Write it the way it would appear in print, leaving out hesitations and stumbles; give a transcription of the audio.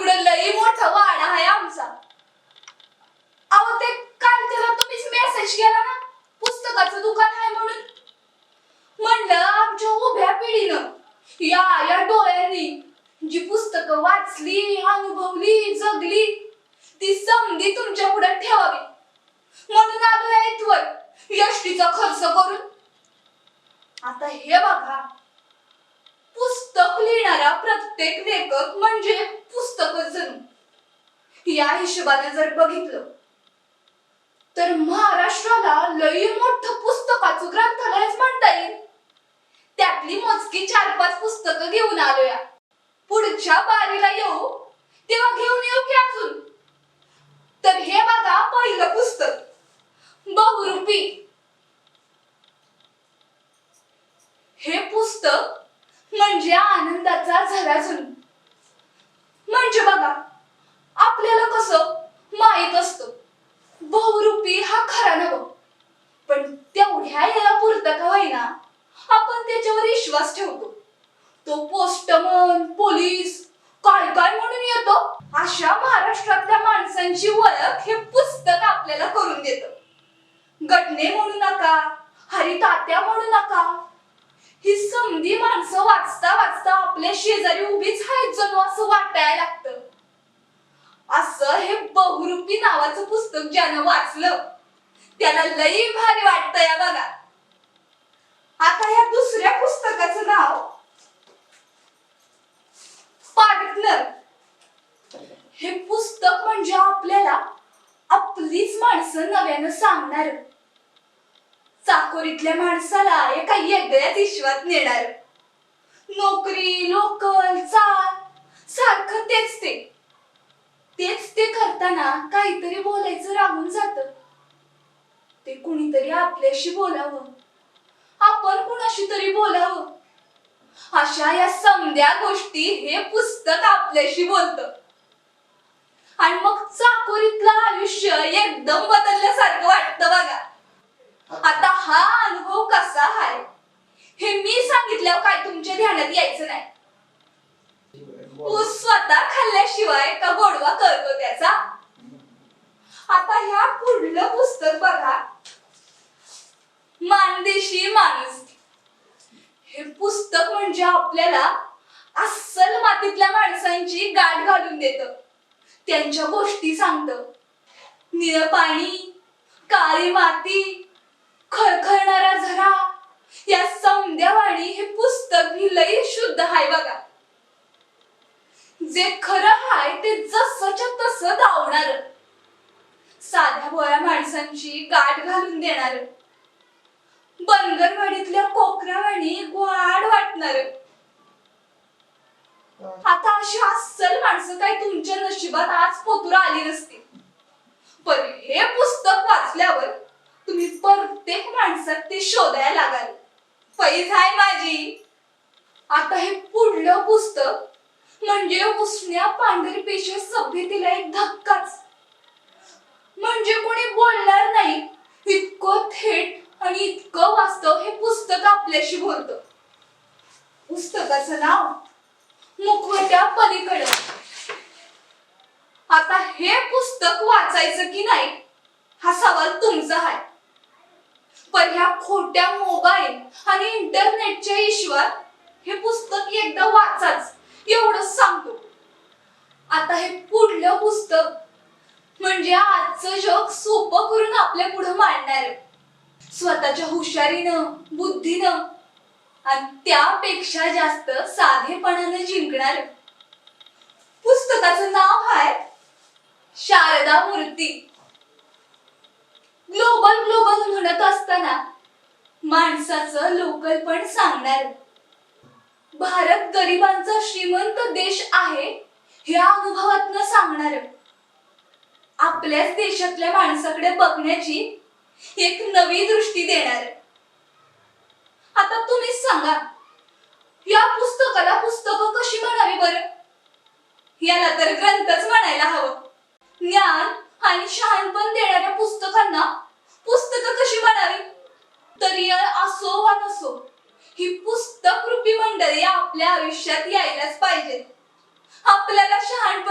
इकडं लई मोठा वाडा आहे आमचा. अहो ते काल त्याला तुम्हीच मेसेज केला ना पुस्तकाचं दुकान आहे म्हणून. म्हणलं आमच्या उभ्या पिढीनं या डोळ्यांनी जी पुस्तकं वाचली, अनुभवली, जगली ती समधी तुमच्या पुढे ठेवावी म्हणून आलो इथवर यष्टीचा खर्च करून. आता हे बघा, पुस्तक लिहिणारा प्रत्येक लेखक म्हणजे पुस्तकच जणू. या हिशोबाने जर बघितलं तर महाराष्ट्राला लई मोठं पुस्तकाचं ग्रंथालयच म्हणता येईल. त्यातली मोजकी 4-5 पुस्तकं घेऊन आलोया. पुढच्या बारीला येऊ तेव्हा घेऊन येऊ की अजून. तर हे बघा पहिलं पुस्तक, बहुरूपी. हे पुस्तक म्हणजे आनंदाचा झरा जणू. म्हणजे बघा, आपल्याला कसं माहित असतं बहुरूपी हा खरा नव, पण तेवढ्या या पुरतं का होईना आपण त्याच्यावर विश्वास ठेवतो. तो पोस्टमन, पोलीस काय काय म्हणून येतो. अशा महाराष्ट्रातल्या माणसांची ओळख हे पुस्तक आपल्याला करून देतं. गटणे म्हणू नका, हरितात्या म्हणू नका, ही समधी माणसं वाचता वाचता आपल्या शेजारी उभीच आहेत जणू असं वाटायला लागतं. असं हे बहुरूपी नावाचं पुस्तक ज्यानं वाचलं त्याला लई भारी वाटतं या बघा. आता या दुसऱ्या पुस्तकाचं नाव पार्टनर. हे पुस्तक म्हणजे आपल्याला आपलीच माणसं नव्यानं सांगणार, चाकोरीतल्या माणसाला एका वेगळ्याच विश्वात नेणार. नोकरी, लोकल, चाल सारखं तेच ते करताना काहीतरी बोलायचं राहून जातं. ते कुणीतरी आपल्याशी बोलावं, आपण कुणाशी तरी बोलावं. अशा या समध्या गोष्टी हे पुस्तक आपल्याशी बोलतं. आणि मग चाकोरीतलं आयुष्य एकदम बदलल्यासारखं वाटतं बघा. आता हा अनुभव कसा आहे हे मी सांगितल्यावर काय तुमच्या ध्यानात यायचं नाही. ऊस स्वतः खाल्ल्याशिवाय का गोडवा कळतो त्याचा. आता ह्या पुढलं पुस्तक बघा, माणदेशी माणूस. हे पुस्तक म्हणजे आपल्याला अस्सल मातीतल्या माणसांची गाठ घालून देतं, त्यांच्या गोष्टी सांगतं. निळं पाणी, काळी माती, खळखळणारा झरा, या समध्यावाणी हे पुस्तक ही लई शुद्ध आहे बघा. जे खरं आहे ते जसंच्या तसं धावणार, साध्या भोळ्या माणसांची गाठ घालून देणार, बनगरवाडीतल्या कोकरावाणी गोड वाटणार. आता अशी अस्सल माणसं काय तुमच्या नशिबात आज पोतूर आली नसती, पण हे पुस्तक वाचल्यावर तुम्ही प्रत्येक माणसात ते शोधायला लागाल. पैज आहे माझी. आता हे पुढलं पुस्तक म्हणजे उसण्या पांढरपेशा सभ्यतेला एक धक्काच. म्हणजे कोणी बोलणार नाही इतकं थेट आणि इतकं वास्तव हे पुस्तक आपल्याशी बोलतं. पुस्तकाचं नाव मुखवट्या पलीकडे. आता हे पुस्तक वाचायचं की नाही हा सवाल तुमचा आहे, पण ह्या खोट्या मोबाईल आणि इंटरनेटच्या ईश्वर हे पुस्तक एकदा वाचाच एवढंच सांगतो. आता हे पुढलं पुस्तक म्हणजे आजचं जग सोपं करून आपल्या पुढे मांडणार, स्वतःच्या हुशारीनं, बुद्धीनं आणि त्यापेक्षा जास्त साधेपणानं जिंकणार. पुस्तकाचं नाव आहे शारदा मूर्ती. ग्लोबल म्हणत असताना माणसाचं लोकल पण सांगणार. भारत गरिबांचा श्रीमंत देश आहे हे अनुभवातनं सांगणार. आपल्याच देशातल्या माणसाकडे बघण्याची एक नवी दृष्टी देणार. आता तुम्हीच सांगा, या पुस्तकाला पुस्तकं कशी म्हणावी बरं? याला तर ग्रंथच म्हणायला हवं. ज्ञान आणि शहाणपण देणाऱ्या पुस्तकांना पुस्तकं कशी म्हणावी? तरी असो वा नसो, ही पुस्तक रूपी मंडळी आपल्या आयुष्यात यायलाच पाहिजे. आपल्याला शहाण